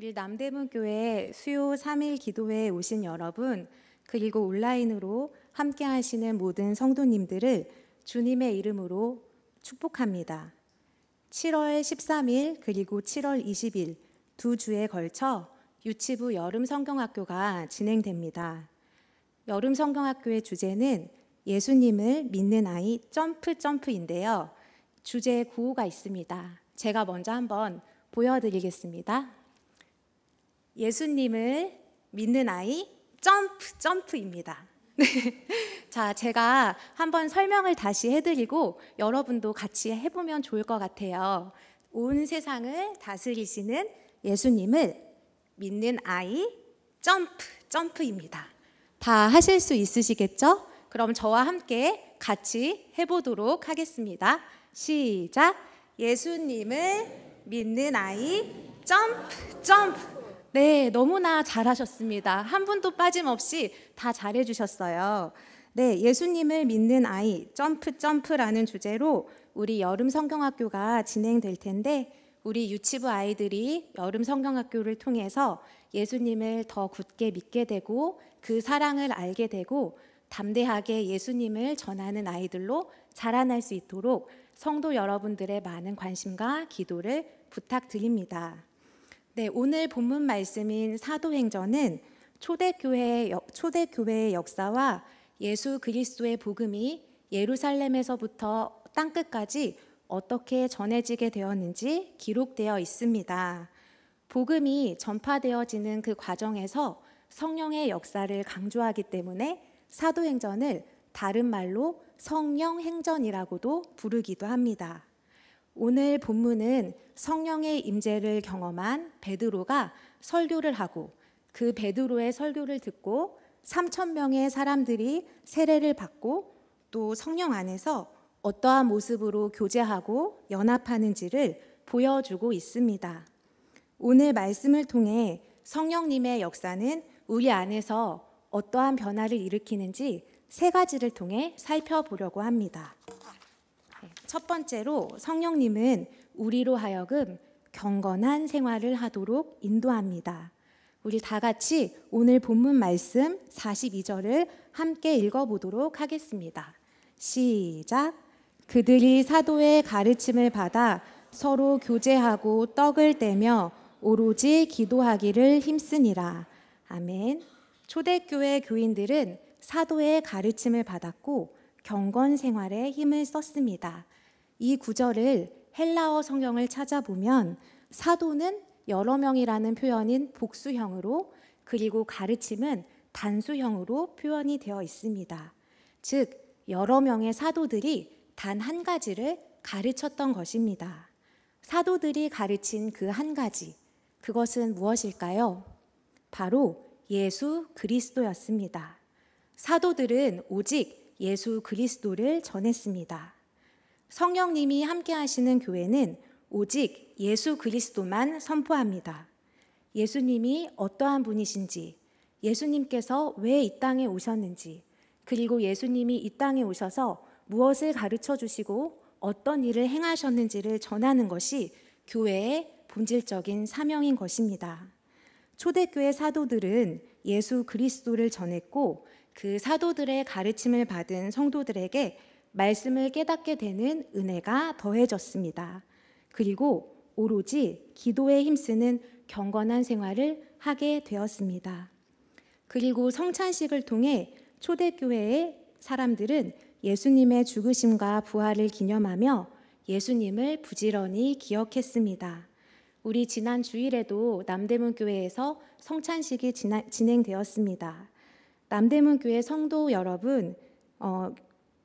우리 남대문 교회 수요 3일 기도회에 오신 여러분, 그리고 온라인으로 함께 하시는 모든 성도님들을 주님의 이름으로 축복합니다. 7월 13일 그리고 7월 20일 두 주에 걸쳐 유치부 여름 성경학교가 진행됩니다. 여름 성경학교의 주제는 예수님을 믿는 아이 점프인데요. 주제 구호가 있습니다. 제가 먼저 한번 보여드리겠습니다. 예수님을 믿는 아이 점프입니다. 네. 자, 제가 한번 설명을 다시 해드리고 여러분도 같이 해보면 좋을 것 같아요. 온 세상을 다스리시는 예수님을 믿는 아이 점프입니다. 다 하실 수 있으시겠죠? 그럼 저와 함께 같이 해보도록 하겠습니다. 시작! 예수님을 믿는 아이 점프. 네, 너무나 잘하셨습니다. 한 분도 빠짐없이 다 잘해주셨어요. 네, 예수님을 믿는 아이 점프라는 주제로 우리 여름 성경학교가 진행될 텐데, 우리 유치부 아이들이 여름 성경학교를 통해서 예수님을 더 굳게 믿게 되고 그 사랑을 알게 되고 담대하게 예수님을 전하는 아이들로 자라날 수 있도록 성도 여러분들의 많은 관심과 기도를 부탁드립니다. 네, 오늘 본문 말씀인 사도행전은 초대교회의 역사와 예수 그리스도의 복음이 예루살렘에서부터 땅끝까지 어떻게 전해지게 되었는지 기록되어 있습니다. 복음이 전파되어지는 그 과정에서 성령의 역사를 강조하기 때문에 사도행전을 다른 말로 성령행전이라고도 부르기도 합니다. 오늘 본문은 성령의 임재를 경험한 베드로가 설교를 하고 그 베드로의 설교를 듣고 3,000명의 사람들이 세례를 받고 또 성령 안에서 어떠한 모습으로 교제하고 연합하는지를 보여주고 있습니다. 오늘 말씀을 통해 성령님의 역사는 우리 안에서 어떠한 변화를 일으키는지 세 가지를 통해 살펴보려고 합니다. 첫 번째로 성령님은 우리로 하여금 경건한 생활을 하도록 인도합니다. 우리 다 같이 오늘 본문 말씀 42절을 함께 읽어보도록 하겠습니다. 시작! 그들이 사도의 가르침을 받아 서로 교제하고 떡을 떼며 오로지 기도하기를 힘쓰니라. 아멘. 초대교회 교인들은 사도의 가르침을 받았고 경건 생활에 힘을 썼습니다. 이 구절을 헬라어 성경을 찾아보면 사도는 여러 명이라는 표현인 복수형으로, 그리고 가르침은 단수형으로 표현이 되어 있습니다. 즉 여러 명의 사도들이 단 한 가지를 가르쳤던 것입니다. 사도들이 가르친 그 한 가지, 그것은 무엇일까요? 바로 예수 그리스도였습니다. 사도들은 오직 예수 그리스도를 전했습니다. 성령님이 함께 하시는 교회는 오직 예수 그리스도만 선포합니다. 예수님이 어떠한 분이신지, 예수님께서 왜 이 땅에 오셨는지, 그리고 예수님이 이 땅에 오셔서 무엇을 가르쳐 주시고 어떤 일을 행하셨는지를 전하는 것이 교회의 본질적인 사명인 것입니다. 초대교회 사도들은 예수 그리스도를 전했고 그 사도들의 가르침을 받은 성도들에게 말씀을 깨닫게 되는 은혜가 더해졌습니다. 그리고 오로지 기도에 힘쓰는 경건한 생활을 하게 되었습니다. 그리고 성찬식을 통해 초대교회의 사람들은 예수님의 죽으심과 부활을 기념하며 예수님을 부지런히 기억했습니다. 우리 지난 주일에도 남대문 교회에서 성찬식이 진행되었습니다. 남대문 교회 성도 여러분,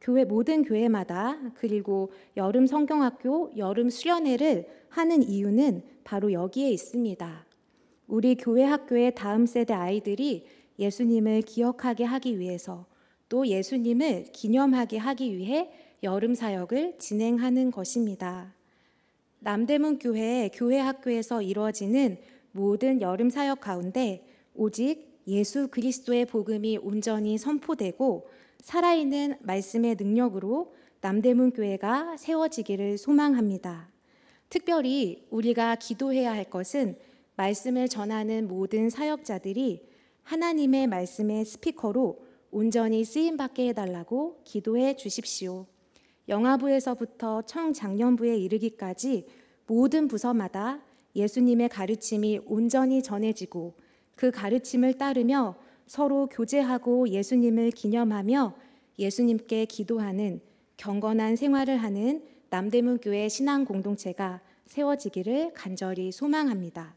교회 모든 교회마다 그리고 여름 성경학교 여름 수련회를 하는 이유는 바로 여기에 있습니다. 우리 교회 학교의 다음 세대 아이들이 예수님을 기억하게 하기 위해서, 또 예수님을 기념하게 하기 위해 여름 사역을 진행하는 것입니다. 남대문 교회 학교에서 이루어지는 모든 여름 사역 가운데 오직 예수 그리스도의 복음이 온전히 선포되고 살아있는 말씀의 능력으로 남대문 교회가 세워지기를 소망합니다. 특별히 우리가 기도해야 할 것은 말씀을 전하는 모든 사역자들이 하나님의 말씀의 스피커로 온전히 쓰임받게 해달라고 기도해 주십시오. 영아부에서부터 청장년부에 이르기까지 모든 부서마다 예수님의 가르침이 온전히 전해지고 그 가르침을 따르며 서로 교제하고 예수님을 기념하며 예수님께 기도하는 경건한 생활을 하는 남대문교회 신앙 공동체가 세워지기를 간절히 소망합니다.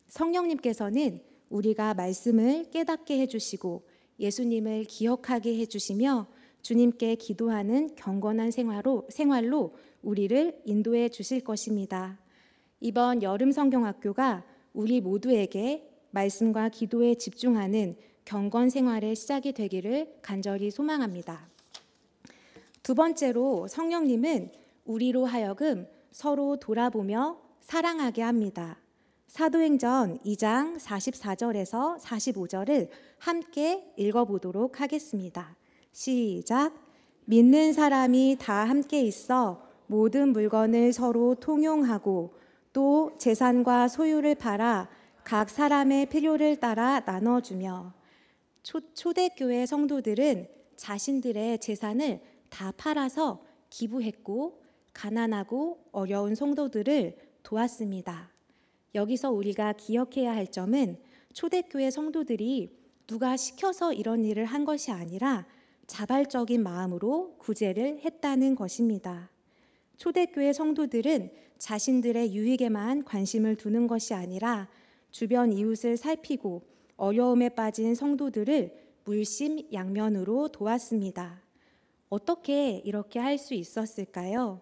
성령님께서는 우리가 말씀을 깨닫게 해주시고 예수님을 기억하게 해주시며 주님께 기도하는 경건한 생활로 우리를 인도해 주실 것입니다. 이번 여름 성경학교가 우리 모두에게 말씀과 기도에 집중하는 경건 생활의 시작이 되기를 간절히 소망합니다. 두 번째로 성령님은 우리로 하여금 서로 돌아보며 사랑하게 합니다. 사도행전 2장 44절에서 45절을 함께 읽어보도록 하겠습니다. 시작. 믿는 사람이 다 함께 있어 모든 물건을 서로 통용하고 또 재산과 소유를 팔아 각 사람의 필요를 따라 나눠주며. 초대교회 성도들은 자신들의 재산을 다 팔아서 기부했고 가난하고 어려운 성도들을 도왔습니다. 여기서 우리가 기억해야 할 점은 초대교회 성도들이 누가 시켜서 이런 일을 한 것이 아니라 자발적인 마음으로 구제를 했다는 것입니다. 초대교회 성도들은 자신들의 유익에만 관심을 두는 것이 아니라 주변 이웃을 살피고 어려움에 빠진 성도들을 물심양면으로 도왔습니다. 어떻게 이렇게 할 수 있었을까요?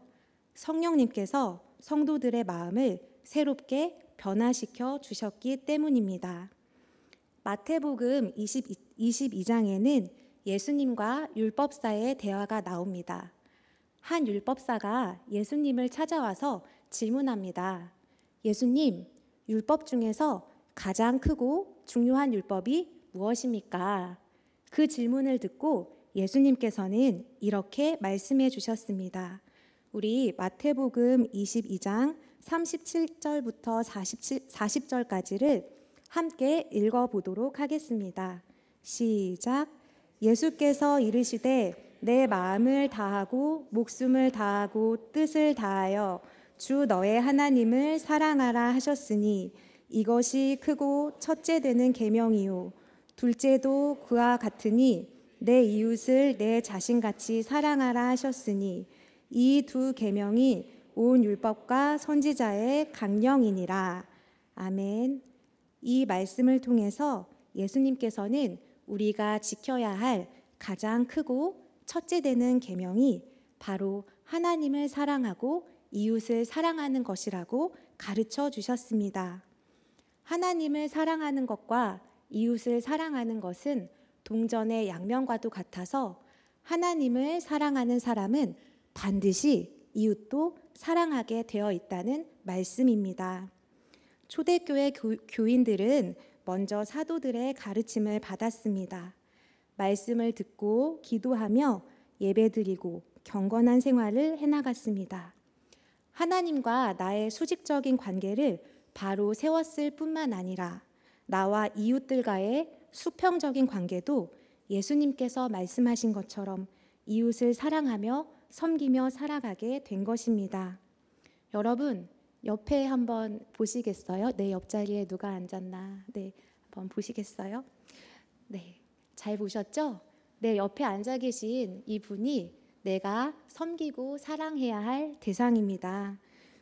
성령님께서 성도들의 마음을 새롭게 변화시켜 주셨기 때문입니다. 마태복음 22장에는 예수님과 율법사의 대화가 나옵니다. 한 율법사가 예수님을 찾아와서 질문합니다. 예수님, 율법 중에서 가장 크고 중요한 율법이 무엇입니까? 그 질문을 듣고 예수님께서는 이렇게 말씀해 주셨습니다. 우리 마태복음 22장 37절부터 40절까지를 함께 읽어보도록 하겠습니다. 시작. 예수께서 이르시되 내 마음을 다하고 목숨을 다하고 뜻을 다하여 주 너의 하나님을 사랑하라 하셨으니 이것이 크고 첫째 되는 계명이요 둘째도 그와 같으니 내 이웃을 내 자신같이 사랑하라 하셨으니 이 두 계명이 온 율법과 선지자의 강령이니라. 아멘. 이 말씀을 통해서 예수님께서는 우리가 지켜야 할 가장 크고 첫째 되는 계명이 바로 하나님을 사랑하고 이웃을 사랑하는 것이라고 가르쳐 주셨습니다. 하나님을 사랑하는 것과 이웃을 사랑하는 것은 동전의 양면과도 같아서 하나님을 사랑하는 사람은 반드시 이웃도 사랑하게 되어 있다는 말씀입니다. 초대교회 교인들은 먼저 사도들의 가르침을 받았습니다. 말씀을 듣고 기도하며 예배드리고 경건한 생활을 해나갔습니다. 하나님과 나의 수직적인 관계를 바로 세웠을 뿐만 아니라 나와 이웃들과의 수평적인 관계도 예수님께서 말씀하신 것처럼 이웃을 사랑하며 섬기며 살아가게 된 것입니다. 여러분, 옆에 한번 보시겠어요? 내 옆자리에 누가 앉았나? 네, 한번 보시겠어요? 네, 잘 보셨죠? 내 옆에 앉아 계신 이분이 내가 섬기고 사랑해야 할 대상입니다.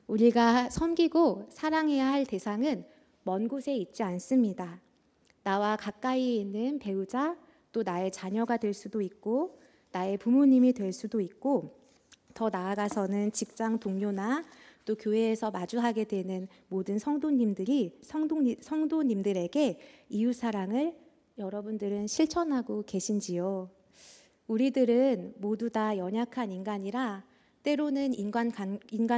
우리가 섬기고 사랑해야 할 대상은 먼 곳에 있지 않습니다. 나와 가까이 있는 배우자, 또 나의 자녀가 될 수도 있고 나의 부모님이 될 수도 있고 더 나아가서는 직장 동료나 또 교회에서 마주하게 되는 모든 성도님들에게 이웃 사랑을 여러분들은 실천하고 계신지요? 우리들은 모두 다 연약한 인간이라 때로는 인간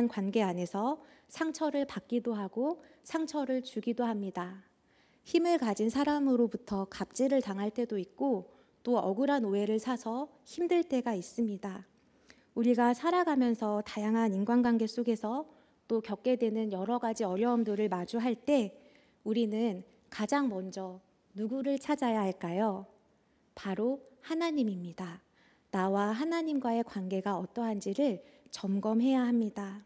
관계 안에서 상처를 받기도 하고 상처를 주기도 합니다. 힘을 가진 사람으로부터 갑질을 당할 때도 있고 또 억울한 오해를 사서 힘들 때가 있습니다. 우리가 살아가면서 다양한 인간관계 속에서 또 겪게 되는 여러 가지 어려움들을 마주할 때 우리는 가장 먼저 누구를 찾아야 할까요? 바로 하나님입니다. 나와 하나님과의 관계가 어떠한지를 점검해야 합니다.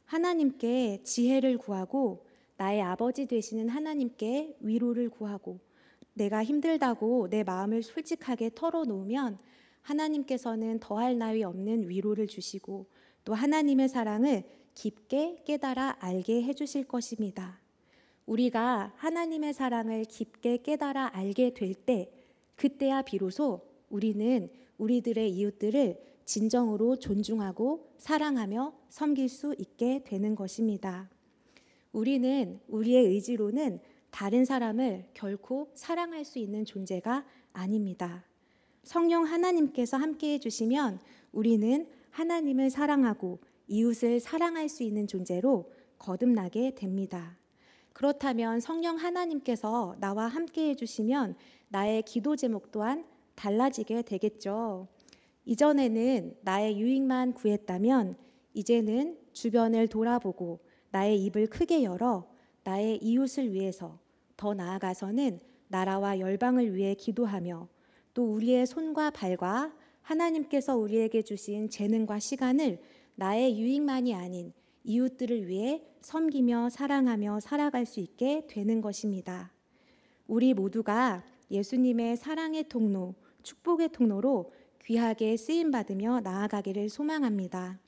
하나님께 지혜를 구하고 나의 아버지 되시는 하나님께 위로를 구하고 내가 힘들다고 내 마음을 솔직하게 털어놓으면 하나님께서는 더할 나위 없는 위로를 주시고 또 하나님의 사랑을 깊게 깨달아 알게 해주실 것입니다. 우리가 하나님의 사랑을 깊게 깨달아 알게 될 때, 그때야 비로소 우리는 우리들의 이웃들을 진정으로 존중하고 사랑하며 섬길 수 있게 되는 것입니다. 우리는 우리의 의지로는 다른 사람을 결코 사랑할 수 있는 존재가 아닙니다. 성령 하나님께서 함께 해주시면 우리는 하나님을 사랑하고 이웃을 사랑할 수 있는 존재로 거듭나게 됩니다. 그렇다면 성령 하나님께서 나와 함께 해주시면 나의 기도 제목 또한 달라지게 되겠죠. 이전에는 나의 유익만 구했다면 이제는 주변을 돌아보고 나의 입을 크게 열어 나의 이웃을 위해서, 더 나아가서는 나라와 열방을 위해 기도하며 또 우리의 손과 발과 하나님께서 우리에게 주신 재능과 시간을 나의 유익만이 아닌 이웃들을 위해 섬기며 사랑하며 살아갈 수 있게 되는 것입니다. 우리 모두가 예수님의 사랑의 통로, 축복의 통로로 귀하게 쓰임받으며 나아가기를 소망합니다.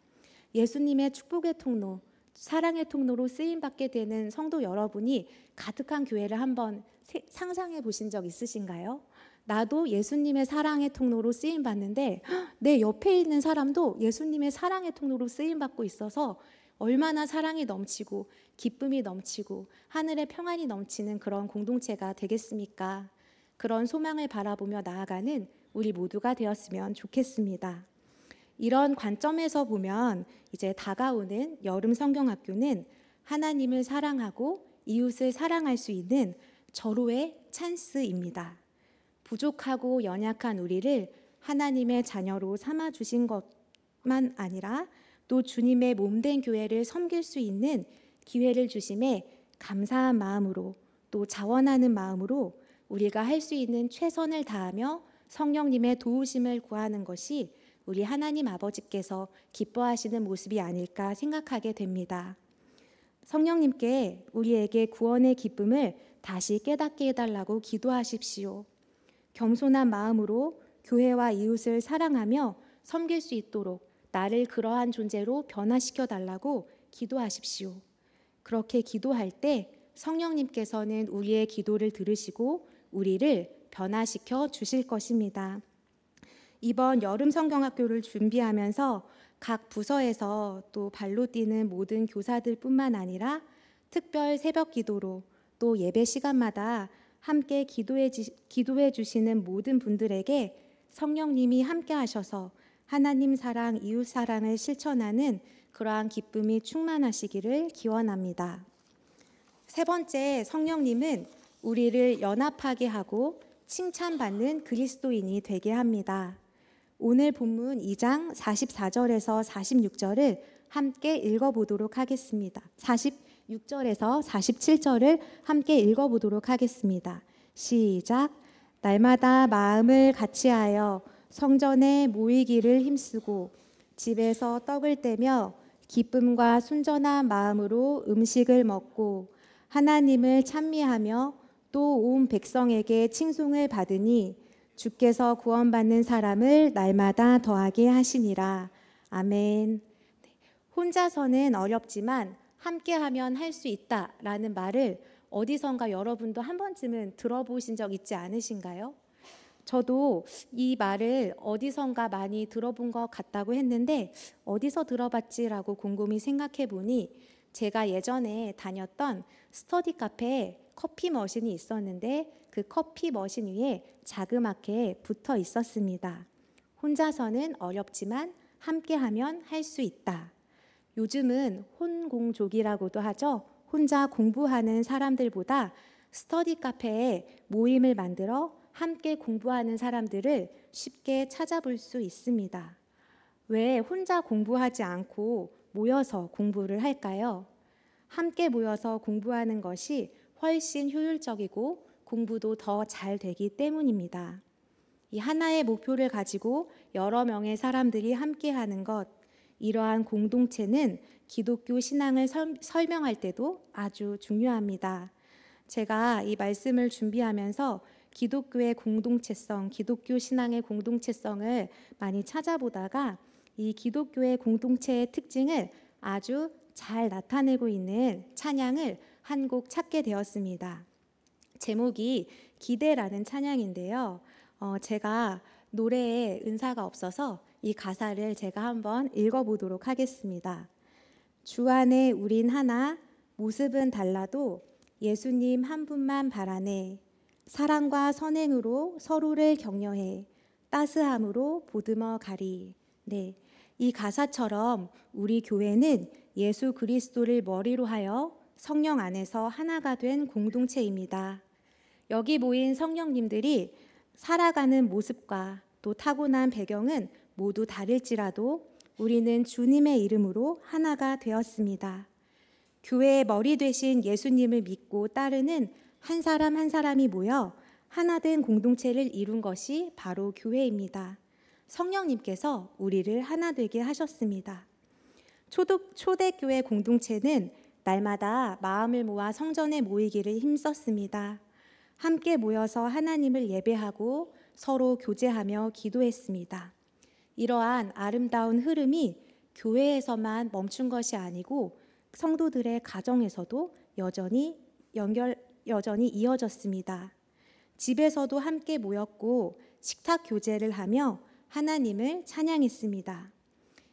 예수님의 축복의 통로, 사랑의 통로로 쓰임받게 되는 성도 여러분이 가득한 교회를 한번 상상해 보신 적 있으신가요? 나도 예수님의 사랑의 통로로 쓰임받는데 내 옆에 있는 사람도 예수님의 사랑의 통로로 쓰임받고 있어서 얼마나 사랑이 넘치고 기쁨이 넘치고 하늘의 평안이 넘치는 그런 공동체가 되겠습니까? 그런 소망을 바라보며 나아가는 우리 모두가 되었으면 좋겠습니다. 이런 관점에서 보면 이제 다가오는 여름 성경학교는 하나님을 사랑하고 이웃을 사랑할 수 있는 절호의 찬스입니다. 부족하고 연약한 우리를 하나님의 자녀로 삼아 주신 것만 아니라 또 주님의 몸된 교회를 섬길 수 있는 기회를 주심에 감사한 마음으로 또 자원하는 마음으로 우리가 할 수 있는 최선을 다하며 성령님의 도우심을 구하는 것이 우리 하나님 아버지께서 기뻐하시는 모습이 아닐까 생각하게 됩니다. 성령님께 우리에게 구원의 기쁨을 다시 깨닫게 해달라고 기도하십시오. 겸손한 마음으로 교회와 이웃을 사랑하며 섬길 수 있도록 나를 그러한 존재로 변화시켜 달라고 기도하십시오. 그렇게 기도할 때 성령님께서는 우리의 기도를 들으시고 우리를 변화시켜 주실 것입니다. 이번 여름 성경학교를 준비하면서 각 부서에서 또 발로 뛰는 모든 교사들뿐만 아니라 특별 새벽 기도로 또 예배 시간마다 함께 기도해 주시는 모든 분들에게 성령님이 함께 하셔서 하나님 사랑, 이웃 사랑을 실천하는 그러한 기쁨이 충만하시기를 기원합니다. 세 번째, 성령님은 우리를 연합하게 하고 칭찬받는 그리스도인이 되게 합니다. 오늘 본문 2장 44절에서 46절을 함께 읽어보도록 하겠습니다. 46절에서 47절을 함께 읽어보도록 하겠습니다. 시작. 날마다 마음을 같이하여 성전에 모이기를 힘쓰고 집에서 떡을 떼며 기쁨과 순전한 마음으로 음식을 먹고 하나님을 찬미하며 또 온 백성에게 칭송을 받으니 주께서 구원받는 사람을 날마다 더하게 하시니라. 아멘. 혼자서는 어렵지만 함께하면 할 수 있다라는 말을 어디선가 여러분도 한 번쯤은 들어보신 적 있지 않으신가요? 저도 이 말을 어디선가 많이 들어본 것 같다고 했는데 어디서 들어봤지라고 곰곰이 생각해 보니 제가 예전에 다녔던 스터디 카페에 커피 머신이 있었는데 그 커피 머신 위에 자그맣게 붙어 있었습니다. 혼자서는 어렵지만 함께하면 할 수 있다. 요즘은 혼공족이라고도 하죠. 혼자 공부하는 사람들보다 스터디 카페에 모임을 만들어 함께 공부하는 사람들을 쉽게 찾아볼 수 있습니다. 왜 혼자 공부하지 않고 모여서 공부를 할까요? 함께 모여서 공부하는 것이 훨씬 효율적이고 공부도 더 잘 되기 때문입니다. 이 하나의 목표를 가지고 여러 명의 사람들이 함께하는 것, 이러한 공동체는 기독교 신앙을 설명할 때도 아주 중요합니다. 제가 이 말씀을 준비하면서 기독교의 공동체성, 기독교 신앙의 공동체성을 많이 찾아보다가 이 기독교의 공동체의 특징을 아주 잘 나타내고 있는 찬양을 한 곡 찾게 되었습니다. 제목이 기대라는 찬양인데요. 제가 노래에 은사가 없어서 이 가사를 제가 한번 읽어보도록 하겠습니다. 주 안에 우린 하나, 모습은 달라도 예수님 한 분만 바라네. 사랑과 선행으로 서로를 격려해 따스함으로 보듬어 가리. 네, 이 가사처럼 우리 교회는 예수 그리스도를 머리로 하여 성령 안에서 하나가 된 공동체입니다. 여기 모인 성령님들이 살아가는 모습과 또 타고난 배경은 모두 다를지라도 우리는 주님의 이름으로 하나가 되었습니다. 교회의 머리 되신 예수님을 믿고 따르는 한 사람 한 사람이 모여 하나 된 공동체를 이룬 것이 바로 교회입니다. 성령님께서 우리를 하나 되게 하셨습니다. 초대교회 공동체는 날마다 마음을 모아 성전에 모이기를 힘썼습니다. 함께 모여서 하나님을 예배하고 서로 교제하며 기도했습니다. 이러한 아름다운 흐름이 교회에서만 멈춘 것이 아니고 성도들의 가정에서도 여전히 이어졌습니다. 집에서도 함께 모였고 식탁 교제를 하며 하나님을 찬양했습니다.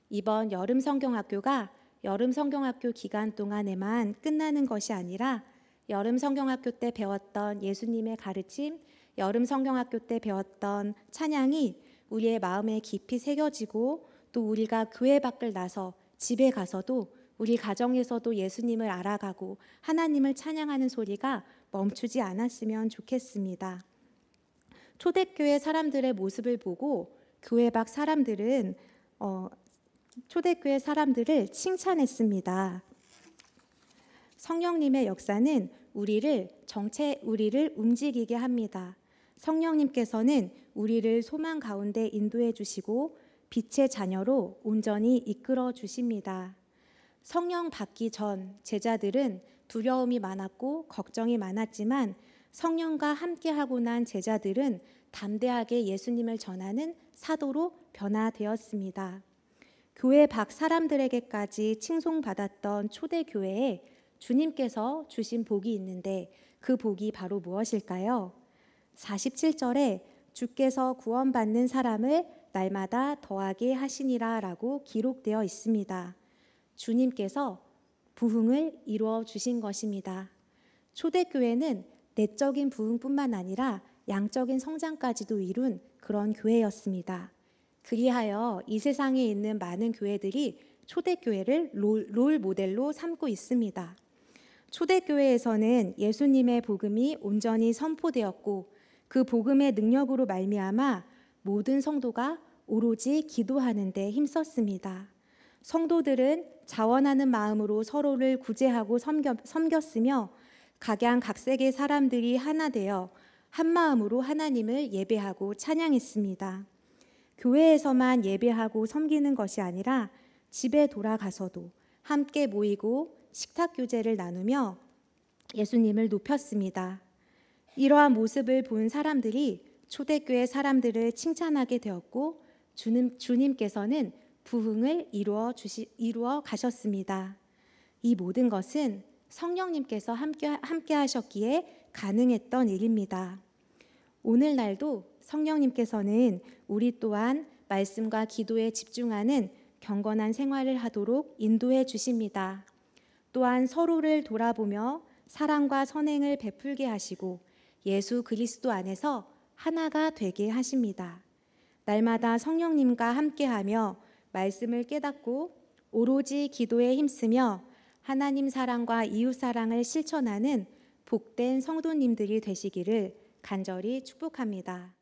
이번 여름 성경학교가 여름 성경학교 기간 동안에만 끝나는 것이 아니라 여름 성경학교 때 배웠던 예수님의 가르침, 여름 성경학교 때 배웠던 찬양이 우리의 마음에 깊이 새겨지고 또 우리가 교회 밖을 나서 집에 가서도 우리 가정에서도 예수님을 알아가고 하나님을 찬양하는 소리가 멈추지 않았으면 좋겠습니다. 초대교회 사람들의 모습을 보고 교회 밖 사람들은 초대교회 사람들을 칭찬했습니다. 성령님의 역사는 우리를 움직이게 합니다. 성령님께서는 우리를 소망 가운데 인도해 주시고 빛의 자녀로 온전히 이끌어 주십니다. 성령 받기 전 제자들은 두려움이 많았고 걱정이 많았지만 성령과 함께하고 난 제자들은 담대하게 예수님을 전하는 사도로 변화되었습니다. 교회 밖 사람들에게까지 칭송받았던 초대교회에 주님께서 주신 복이 있는데 그 복이 바로 무엇일까요? 47절에 주께서 구원받는 사람을 날마다 더하게 하시니라 라고 기록되어 있습니다. 주님께서 부흥을 이루어 주신 것입니다. 초대교회는 내적인 부흥뿐만 아니라 양적인 성장까지도 이룬 그런 교회였습니다. 그리하여 이 세상에 있는 많은 교회들이 초대교회를 롤 모델로 삼고 있습니다. 초대교회에서는 예수님의 복음이 온전히 선포되었고 그 복음의 능력으로 말미암아 모든 성도가 오로지 기도하는 데 힘썼습니다. 성도들은 자원하는 마음으로 서로를 구제하고 섬겼으며 각양각색의 사람들이 하나 되어 한 마음으로 하나님을 예배하고 찬양했습니다. 교회에서만 예배하고 섬기는 것이 아니라 집에 돌아가서도 함께 모이고 식탁 교제를 나누며 예수님을 높였습니다. 이러한 모습을 본 사람들이 초대교회 사람들을 칭찬하게 되었고 주님께서는 부흥을 이루어 가셨습니다. 이 모든 것은 성령님께서 함께 하셨기에 가능했던 일입니다. 오늘날도 성령님께서는 우리 또한 말씀과 기도에 집중하는 경건한 생활을 하도록 인도해 주십니다. 또한 서로를 돌아보며 사랑과 선행을 베풀게 하시고 예수 그리스도 안에서 하나가 되게 하십니다. 날마다 성령님과 함께하며 말씀을 깨닫고 오로지 기도에 힘쓰며 하나님 사랑과 이웃 사랑을 실천하는 복된 성도님들이 되시기를 간절히 축복합니다.